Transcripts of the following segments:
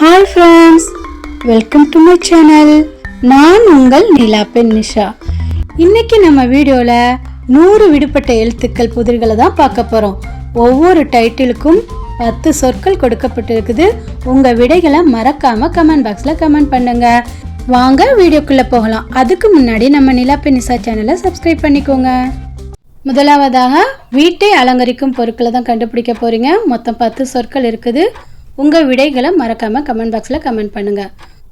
Hi friends, welcome to my channel. நான் உங்கள் நிலாப்பெண் நிஷா. இன்னைக்கு நம்ம வீடியோவில் 100 விடுபட்ட எழுத்துக்கள் புதிர்களை தான் பார்க்க போகிறோம். ஒவ்வொரு டைட்டிலுக்கும் 10 சொற்கள் கொடுக்கப்பட்டிருக்குது. உங்கள் விடைகளை மறக்காமல் கமெண்ட் பாக்ஸில் கமெண்ட் பண்ணுங்க. வாங்க வீடியோக்குள்ளே போகலாம். அதுக்கு முன்னாடி நம்ம நிலாப்பெண் நிஷா சேனலை சப்ஸ்கிரைப் பண்ணிக்கோங்க. முதலாவதாக வீட்டை அலங்கரிக்கும் பொருட்களை தான் கண்டுபிடிக்க போகிறீங்க. மொத்தம் 10 சொற்கள் இருக்குது. உங்கள் விடைகளை மறக்காமல் கமெண்ட் பாக்ஸில் கமெண்ட் பண்ணுங்கள்.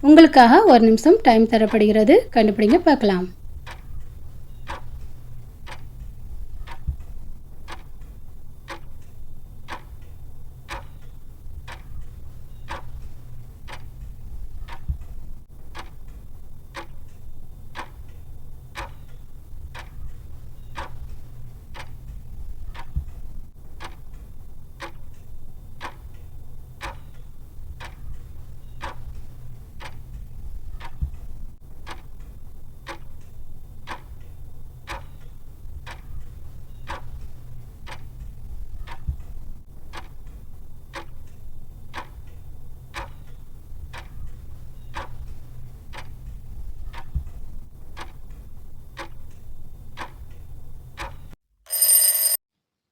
உங்களுக்காக 1 நிமிஷம் டைம் தரப்படுகிறது. கண்டுபிடிங்க, பார்க்கலாம்.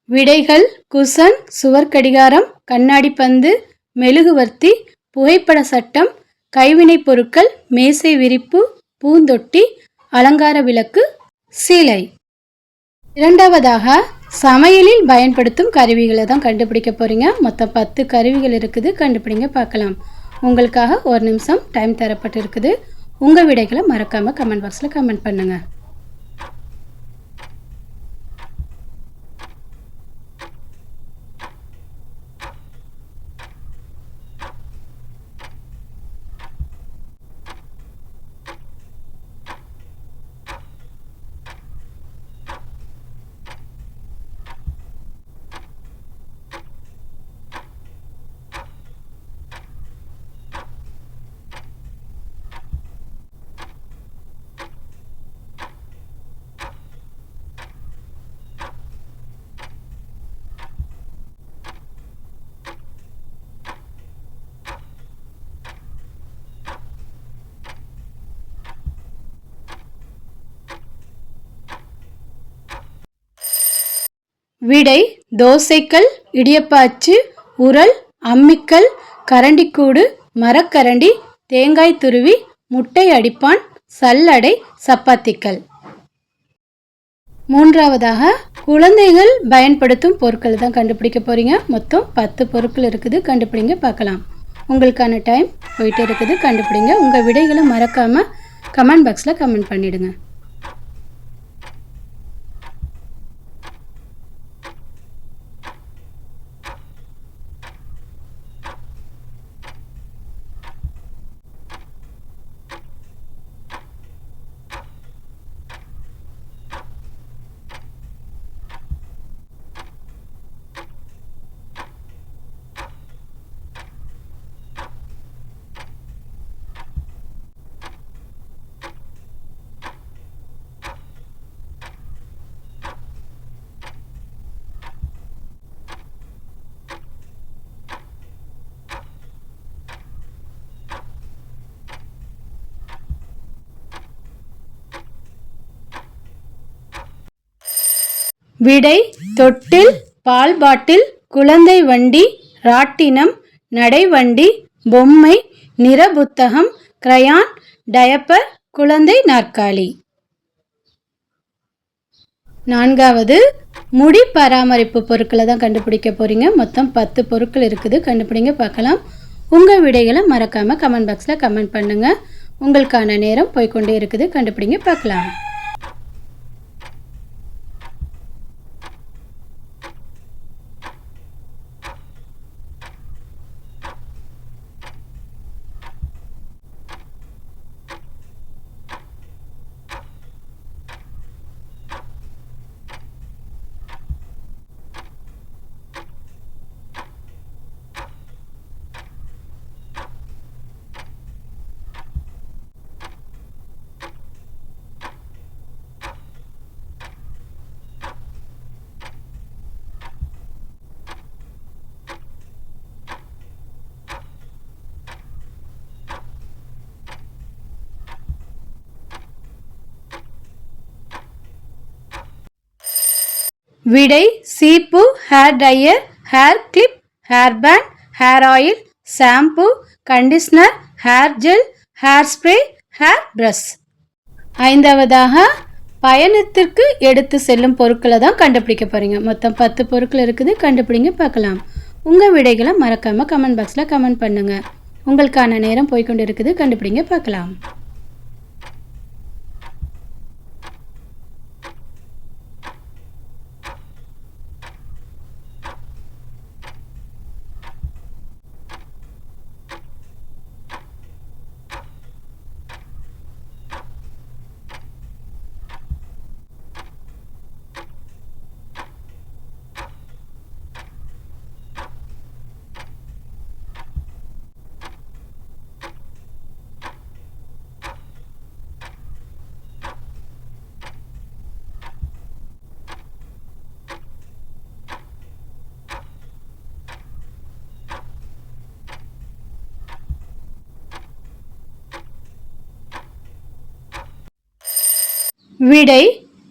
விடைகள்: குசன், சுவர் கடிகாரம், கண்ணாடி பந்து, மெழுகுவர்த்தி, புகைப்பட சட்டம், கைவினைப் பொருட்கள், மேசை விரிப்பு, பூந்தொட்டி, அலங்கார விளக்கு, சீலை. இரண்டாவதாக சமையலில் பயன்படுத்தும் கருவிகளை தான் கண்டுபிடிக்க போறீங்க. மொத்தம் 10 கருவிகள் இருக்குது. கண்டுபிடிங்க, பார்க்கலாம். உங்களுக்காக 1 நிமிஷம் டைம் தரப்பட்டு இருக்குது. உங்கள் விடைகளை மறக்காம கமெண்ட் பாக்ஸில் கமெண்ட் பண்ணுங்க. விடை: தோசைக்கல், இடியப்ப அச்சு, உரல், அம்மிக்கல், கரண்டிக்கூடு, மரக்கரண்டி, தேங்காய் துருவி, முட்டை அடிப்பான், சல்லடை, சப்பாத்திக்கல். மூன்றாவதாக குழந்தைகள் பயன்படுத்தும் பொருட்கள் தான் கண்டுபிடிக்க போறீங்க. மொத்தம் 10 பொருட்கள் இருக்குது. கண்டுபிடிங்க, பார்க்கலாம். உங்களுக்கான டைம் போயிட்டே இருக்குது. கண்டுபிடிங்க. உங்கள் விடைகளை மறக்காம கமெண்ட் பாக்ஸில் கமெண்ட் பண்ணிடுங்க. விடை: தொட்டில், பால் பாட்டில், குழந்தை வண்டி, ராட்டினம், நடைவண்டி, பொம்மை, நிற புத்தகம், கிரையான், டயப்பர், குழந்தை நாற்காலி. நான்காவது முடி பராமரிப்பு பொருட்களை தான் கண்டுபிடிக்க போறீங்க. மொத்தம் 10 பொருட்கள் இருக்குது. கண்டுபிடிங்க, பார்க்கலாம். உங்கள் விடைகளை மறக்காம கமெண்ட் பாக்ஸில் கமெண்ட் பண்ணுங்க. உங்களுக்கான நேரம் போய்கொண்டே இருக்குது. கண்டுபிடிங்க, பார்க்கலாம். விடை சீப்பு, hair dryer, hair clip, hair band, hair oil, shampoo, conditioner, hair gel, hair spray, hair brush. ஐந்தாவதாக பயணத்திற்கு எடுத்து செல்லும் பொருட்களை தான் கண்டுபிடிக்க போகிறீங்க. மொத்தம் 10 பொருட்கள் இருக்குது, கண்டுபிடிங்க பார்க்கலாம். உங்கள் விடைகளை மறக்காமல் கமெண்ட் பாக்ஸில் கமெண்ட் பண்ணுங்கள். உங்களுக்கான நேரம் போய்கொண்டு இருக்குது, கண்டுபிடிங்க பார்க்கலாம். விடை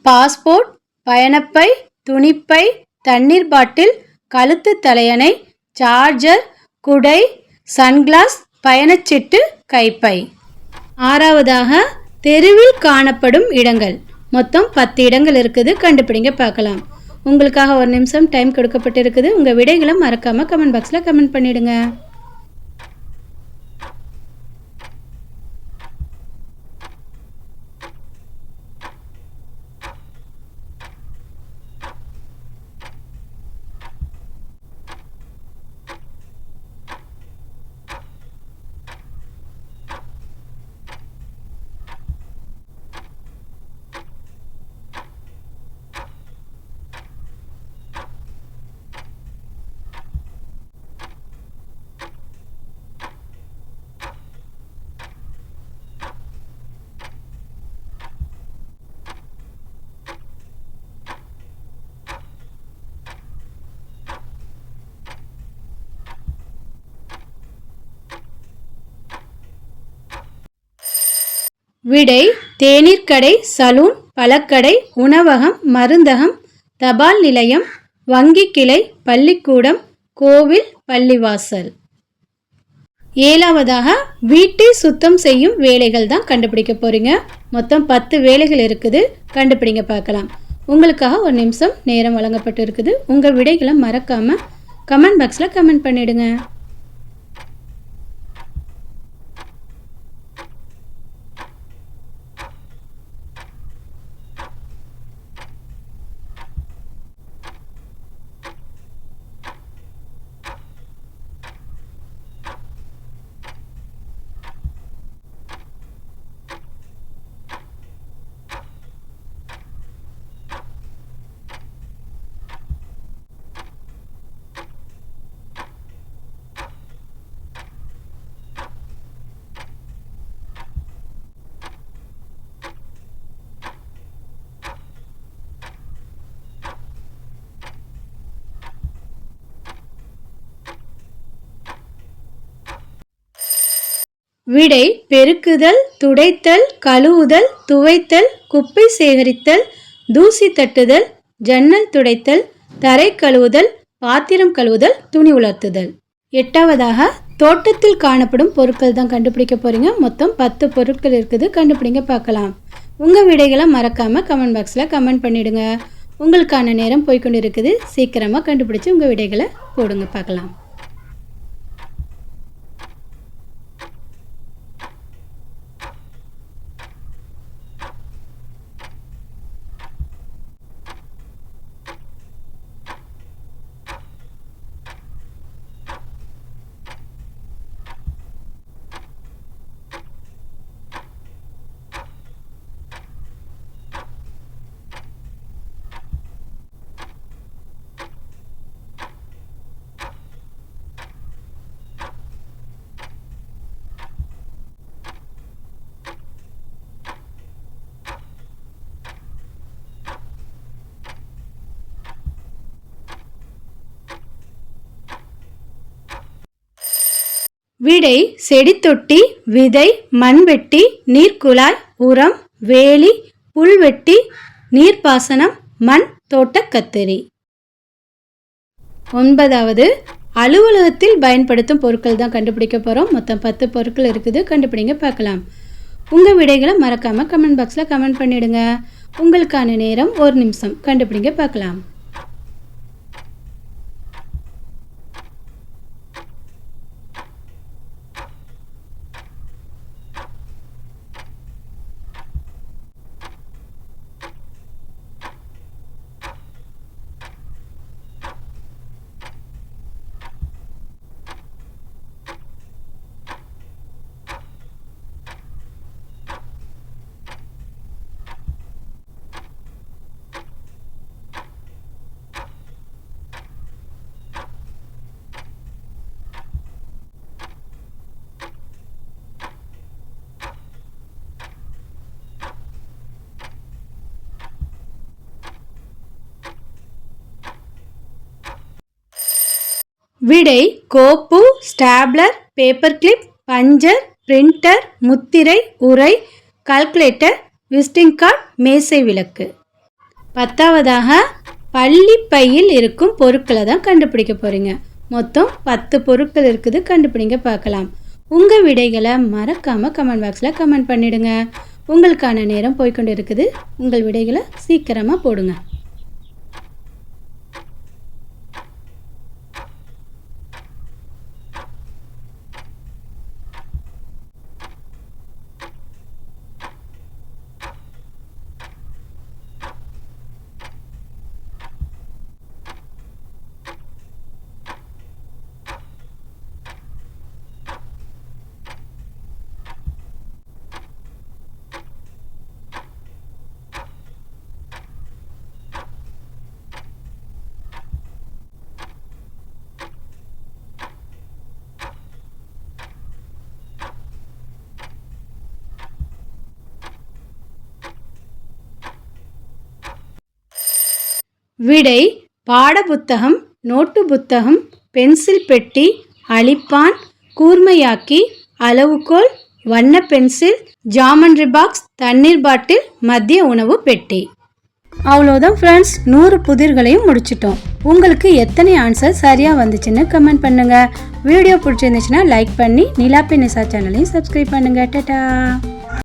பாஸ்போர்ட், பயணப்பை, துணிப்பை, தண்ணீர் பாட்டில், கழுத்து தலையணை, சார்ஜர், குடை, சன்கிளாஸ், பயணச்சீட்டு, கைப்பை. ஆறாவதாக தெருவில் காணப்படும் இடங்கள். மொத்தம் 10 இடங்கள் இருக்குது, கண்டுபிடிங்க பார்க்கலாம். உங்களுக்காக 1 நிமிஷம் டைம் கொடுக்கப்பட்டிருக்குது. உங்கள் விடைகளை மறக்காமல் கமெண்ட் பாக்ஸில் கமெண்ட் பண்ணிடுங்க. விடை தேநீர் கடை, சலூன், பழக்கடை, உணவகம், மருந்தகம், தபால் நிலையம், வங்கி கிளை, பள்ளிக்கூடம், கோவில், பள்ளிவாசல். ஏழாவதாக வீட்டை சுத்தம் செய்யும் வேலைகள் தான் கண்டுபிடிக்க போறீங்க. மொத்தம் 10 வேலைகள் இருக்குது, கண்டுபிடிங்க பார்க்கலாம். உங்களுக்காக 1 நிமிஷம் நேரம் வழங்கப்பட்டு இருக்குது. உங்கள் விடைகளை மறக்காம கமெண்ட் பாக்ஸில் கமெண்ட் பண்ணிடுங்க. விடை பெருக்குதல், துடைத்தல், கழுவுதல், துவைத்தல், குப்பை சேகரித்தல், தூசி தட்டுதல், ஜன்னல் துடைத்தல், தரை கழுவுதல், பாத்திரம் கழுவுதல், துணி உலர்த்துதல். எட்டாவதாக தோட்டத்தில் காணப்படும் பொருட்கள் தான் கண்டுபிடிக்க போறீங்க. மொத்தம் 10 பொருட்கள் இருக்குது, கண்டுபிடிங்க பார்க்கலாம். உங்கள் விடைகளை மறக்காம கமெண்ட் பாக்ஸில் கமெண்ட் பண்ணிடுங்க. உங்களுக்கான நேரம் போய்கொண்டு இருக்குது, சீக்கிரமாக கண்டுபிடிச்சு உங்கள் விடைகளை போடுங்க பார்க்கலாம். விடை செடித்தொட்டி, விதை, மண்வெட்டி, நீர்க்குழாய், உரம், வேலி, புல்வெட்டி, நீர்ப்பாசனம், மண் தோட்டக்கத்தரி. 9வது அலுவலகத்தில் பயன்படுத்தும் பொருட்கள் தான் கண்டுபிடிக்க போகிறோம். மொத்தம் 10 பொருட்கள் இருக்குது, கண்டுபிடிங்க பார்க்கலாம். உங்கள் விடைகளை மறக்காமல் கமெண்ட் பாக்ஸில் கமெண்ட் பண்ணிவிடுங்க. உங்களுக்கான நேரம் 1 நிமிஷம். கண்டுபிடிங்க பார்க்கலாம். விடை கோப்பு, stapler, paper clip, puncture, printer, முத்திரை, உரை, கால்குலேட்டர், விசிட்டிங் கார்டு, மேசை விளக்கு. 10வதாக பள்ளி பையில் இருக்கும் பொருட்களை தான் கண்டுபிடிக்க போகிறீங்க. மொத்தம் 10 பொருட்கள் இருக்குது, கண்டுபிடிங்க பார்க்கலாம். உங்கள் விடைகளை மறக்காமல் கமெண்ட் பாக்ஸில் கமெண்ட் பண்ணிவிடுங்க. உங்களுக்கான நேரம் போய்கொண்டு இருக்குது. உங்கள் விடைகளை சீக்கிரமாக போடுங்க. விடை பாடப்புத்தகம், நோட்டு புத்தகம், பென்சில் பெட்டி, அழிப்பான், கூர்மையாக்கி, அளவுகோல், வண்ண பென்சில், ஜாமெண்ட்ரி பாக்ஸ், தண்ணீர் பாட்டில், மதிய உணவு பெட்டி. அவ்வளோதான் ஃப்ரெண்ட்ஸ், 100 புதிர்களையும் முடிச்சிட்டோம். உங்களுக்கு எத்தனை ஆன்சர் சரியாக வந்துச்சுன்னு கமெண்ட் பண்ணுங்கள். வீடியோ பிடிச்சிருந்துச்சுன்னா லைக் பண்ணி நிலாப்பென் நிஷா சேனலையும் சப்ஸ்கிரைப் பண்ணுங்கள். டாடா.